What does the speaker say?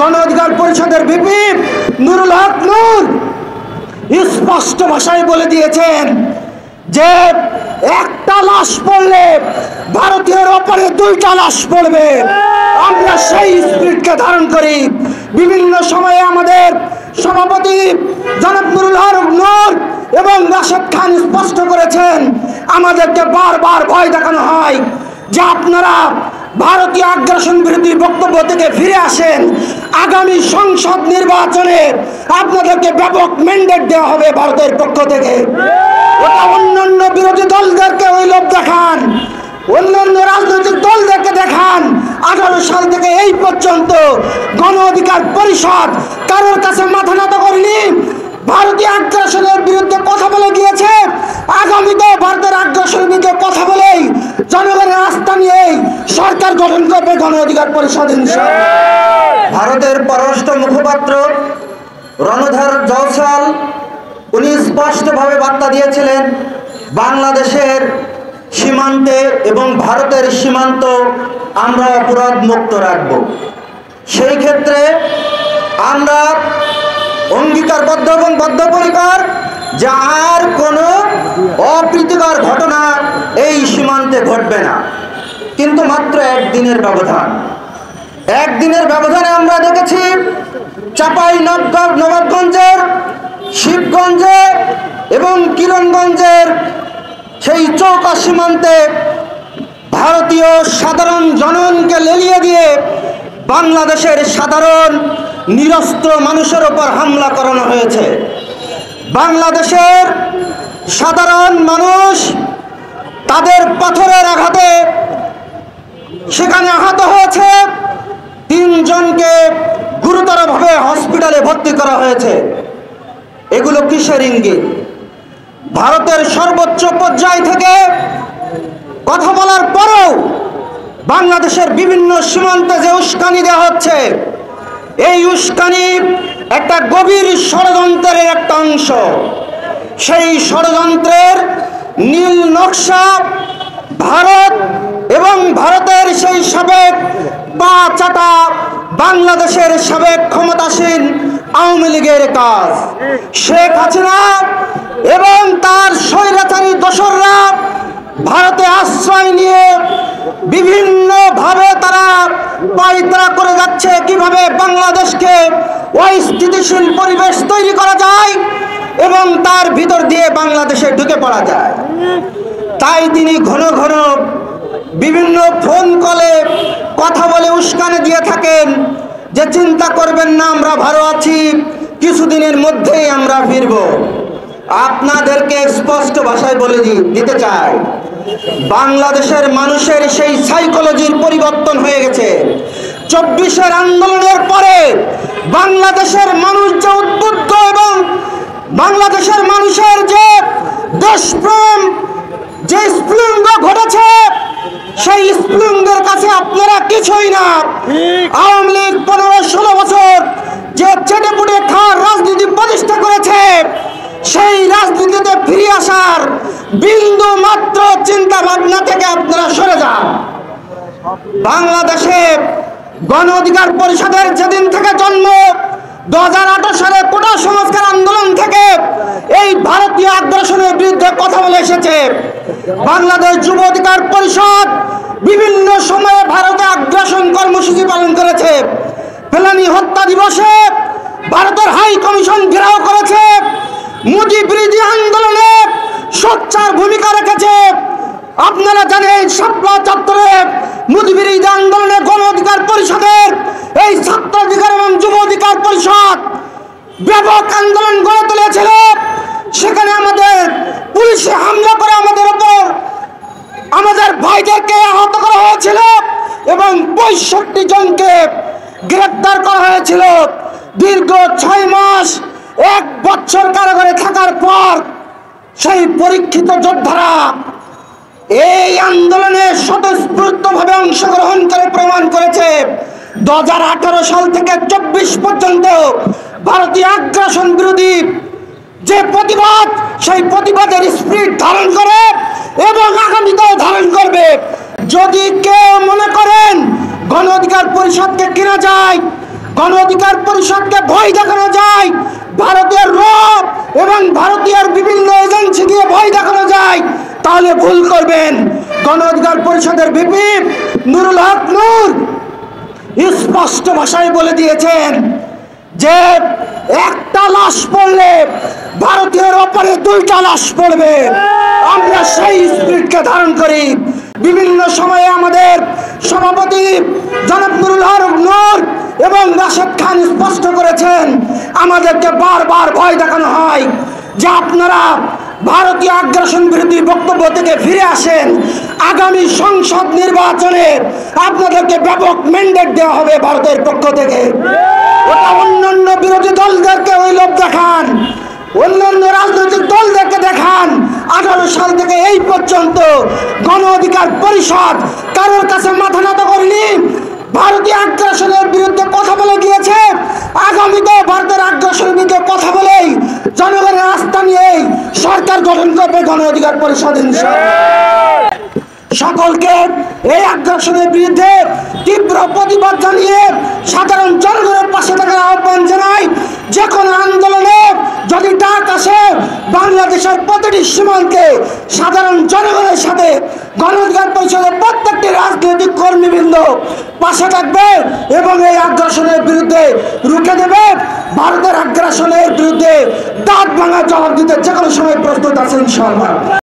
গণ অধিকার পরিষদের ভিপি নুরুল হক নূর স্পষ্ট ভাষায় বলে দিয়েছেন যে একটা লাশ পড়লে ভারতীয় ওপরে দুইটা লাশ পড়বে। আমরা সেই স্পিরিটকে ধারণ করি। বিভিন্ন সময়ে আমাদের সভাপতি জনাব নুরুল হক নূর এবং রাশেদ খান স্পষ্ট করেছেন, আমাদেরকে বারবার ভয় দেখানো হয় যে আপনারা ভারতীয় আগ্রাসন বিরোধী বক্তব্য থেকে ফিরে আসেন, আগামী সংসদ নির্বাচনে আপনাদেরকে ব্যাপক ম্যান্ডেট দেওয়া হবে ভারতের পক্ষ থেকে। ওটা অন্যান্য বিরোধী দলদেরকে ওই লোক দেখান, অন্যান্য রাজনৈতিক দলদেরকে দেখান। 18 সাল থেকে এই পর্যন্ত গণ অধিকার পরিষদ কারোর কাছে মাথা নত করেনি, ভারতীয় আগ্রাসনের বিরুদ্ধে কথা বলে গিয়েছে। আগামীতেও ভারতের আগ্রাসনের বিরুদ্ধে কথা বলেই জনগণের আস্থা নিয়েই সরকার গঠন করবে গণ অধিকার পরিষদ ইনশাআল্লাহ। ভারতের পররাষ্ট্র মুখপাত্র রণধর জয়সওয়াল উনি স্পষ্টভাবে বার্তা দিয়েছিলেন, বাংলাদেশের সীমান্তে এবং ভারতের সীমান্ত আমরা অপরাধ মুক্ত রাখব। সেই ক্ষেত্রে আমরা অঙ্গীকারবদ্ধ এবং বদ্ধপরিকর যে আর কোনো অপ্রীতিকর ঘটনা এই সীমান্তে ঘটবে না। কিন্তু মাত্র একদিনের ব্যবধানে আমরা দেখেছি চাঁপাই নবাবগঞ্জের, শিবগঞ্জে এবং কিরণগঞ্জের সেই চৌকা সীমান্তে ভারতীয় সাধারণ জনগণকে লেলিয়ে দিয়ে বাংলাদেশের সাধারণ নিরস্ত্র মানুষের উপর হামলা করানো হয়েছে। বাংলাদেশের সাধারণ মানুষ তাদের পাথরের আঘাতে সেখানে আহত হয়েছে, 3 জনকে গুরুতরভাবে হসপিটালে ভর্তি করা হয়েছে। এগুলো কিসের ইঙ্গিত? ভারতের সর্বোচ্চ পর্যায় থেকে কথা বলার পরেও বাংলাদেশের বিভিন্ন সীমান্তে যে উস্কানি দেওয়া হচ্ছে, এই উস্কানি একটা গভীর ষড়যন্ত্রের একটা অংশ। সেই ষড়যন্ত্রের নীল নকশা ভারত এবং ভারতের সেই সাবেক পা চাটা বাংলাদেশের সাবেক ক্ষমতাসীন আওয়ামী লীগের কাজ। শেখ হাসিনা এবং তার স্বৈরাচারী দোসররা ভারতে আশ্রয় নিয়ে বিভিন্নভাবে তারা পায়তারা করে যাচ্ছে কিভাবে বাংলাদেশকে অস্থিতিশীল পরিবেশ তৈরি করা যায় এবং তার ভিতর দিয়ে বাংলাদেশে ঢুকে পড়া যায়। তাই তিনি ঘন ঘন বিভিন্ন ফোন কলে কথা বলে উস্কানি দিয়ে থাকেন যে চিন্তা করবেন না, আমরা ভালো আছি, কিছুদিনের মধ্যেই আমরা ফিরব। আপনাদেরকে স্পষ্ট ভাষায় বলে দিতে চাই, বাংলাদেশের মানুষের সেই সাইকোলজির পরিবর্তন হয়ে গেছে। 24-এর আন্দোলনের পরে বাংলাদেশের মানুষ যে উদ্বুদ্ধ এবং বাংলাদেশের মানুষের যে দেশপ্রেম, যে স্ফুলিঙ্গ ঘটেছে, সেই স্ফুলিঙ্গের কাছে আপনারা কিছুই না। আওয়ামী লীগ 15-16 বছর যে চেটেপুটে খাওয়ার রাজনীতি প্রতিষ্ঠা করেছে, সেই রাজনীতিতে ফিরে আসার বিন্দু মাত্র চিন্তা ভাবনা থেকে আপনারা সরে যান। বাংলাদেশে গণ অধিকার পরিষদের যেদিন থেকে জন্ম, 2018 সালে কোটা সংস্কার আন্দোলন থেকে এই ভারতীয় আগ্রাসনের বিরুদ্ধে কথা বলে এসেছে। বাংলাদেশ যুব অধিকার পরিষদ বিভিন্ন সময়ে ভারতে আগ্রাসন কর্মসূচি পালন করেছে। ফেলানী হত্যা দিবসে ভারতের হাই কমিশন ঘেরাও করেছে, মোদি বিরোধী আন্দোলনে সোচ্চার ভূমিকা রেখেছে। আপনারা জানেন শাপলা চত্বরে মোদি বিরোধী আন্দোলনে গণ অধিকার পরিষদের এই ছাত্র অধিকার এবং যুব অধিকার পরিষদ ব্যাপক আন্দোলন গড়ে তুলেছিল। সেখানে আমাদের পুলিশে হামলা করে আমাদের উপর আমাদের ভাইদেরকে আহত করা হয়েছিল এবং 65 জনকে গ্রেপ্তার করা হয়েছিল। দীর্ঘ 6 মাস 1 বছর কারাগারে থাকার পর সেই পরীক্ষিত যোদ্ধারা এই আন্দোলনে স্বতঃস্ফূর্তভাবে অংশগ্রহণ করে প্রমাণ করেছে 2018 সাল থেকে 24 পর্যন্ত ভারতীয় আগ্রাসন বিরোধী যে প্রতিবাদ, সেই প্রতিবাদের স্পিরিট ধারণ করে এবং আগামীতেও ধারণ করবে। যদি কেউ মনে করেন গণ অধিকার পরিষদকে কেনা যায়, গণ অধিকার পরিষদকে ভয় দেখানো যায়, ভারতের রব এবং ভারতীয় বিভিন্ন এজেন্সি দিয়ে ভয় দেখানো যায়, তাহলে ভুল করবেন। গণ অধিকার পরিষদের ভিপি নুরুল হক নূর স্পষ্ট ভাষায় বলে দিয়েছেন যে একটা লাশ পড়লে ভারতীয় ওপরে দুইটা লাশ পড়বে। আমরা সেই স্পিরিটকে ধারণ করি। বিভিন্ন সময়ে আমাদের সভাপতি জনাব নুরুল হক নূর এবং রাশেদ খান স্পষ্ট করেছেন, আমাদেরকে বারবার ভয় দেখানো হয় যে আপনারা ভারতীয় আগ্রাসন বিরোধী বক্তব্য থেকে ফিরে আসেন, আগামী সংসদ নির্বাচনে আপনাদেরকে ব্যাপক ম্যান্ডেট দেওয়া হবে ভারতের পক্ষ থেকে। ওটা অন্যান্য বিরোধী দলদেরকে ওই লোভ দেখান, অন্যান্য রাজনৈতিক দলদেরকে দেখান। 18 সাল থেকে এই পর্যন্ত গণ অধিকার পরিষদ কারোর কাছে মাথা নত করেনি, ভারতীয় আগ্রাসনের বিরুদ্ধে কথা বলে গিয়েছে। আগামীতে ভারতের আগ্রাসনের বিরুদ্ধে কথা বলেই জনগণের আস্থা নিয়েই সরকার গঠন করবে গণ অধিকার পরিষদ। সকলকে এই আগ্রাসনের বিরুদ্ধে তীব্র প্রতিবাদ জানিয়ে সাধারণ জনগণের পাশে থাকার আহ্বান জানাই। যে কোনো আন্দোলনে যদি ডাক আসে, বাংলাদেশের প্রতিটি সীমান্তে সাধারণ জনগণের সাথে গণ অধিকার পরিষদের প্রত্যেকটি রাজনৈতিক কর্মীবৃন্দ পাশে থাকবে এবং এই আগ্রাসনের বিরুদ্ধে রুখে দেবে। ভারতের আগ্রাসনের বিরুদ্ধে দাঁত ভাঙা জবাব দিতে যে কোনো সময় প্রস্তুত আছে ইনশাআল্লাহ।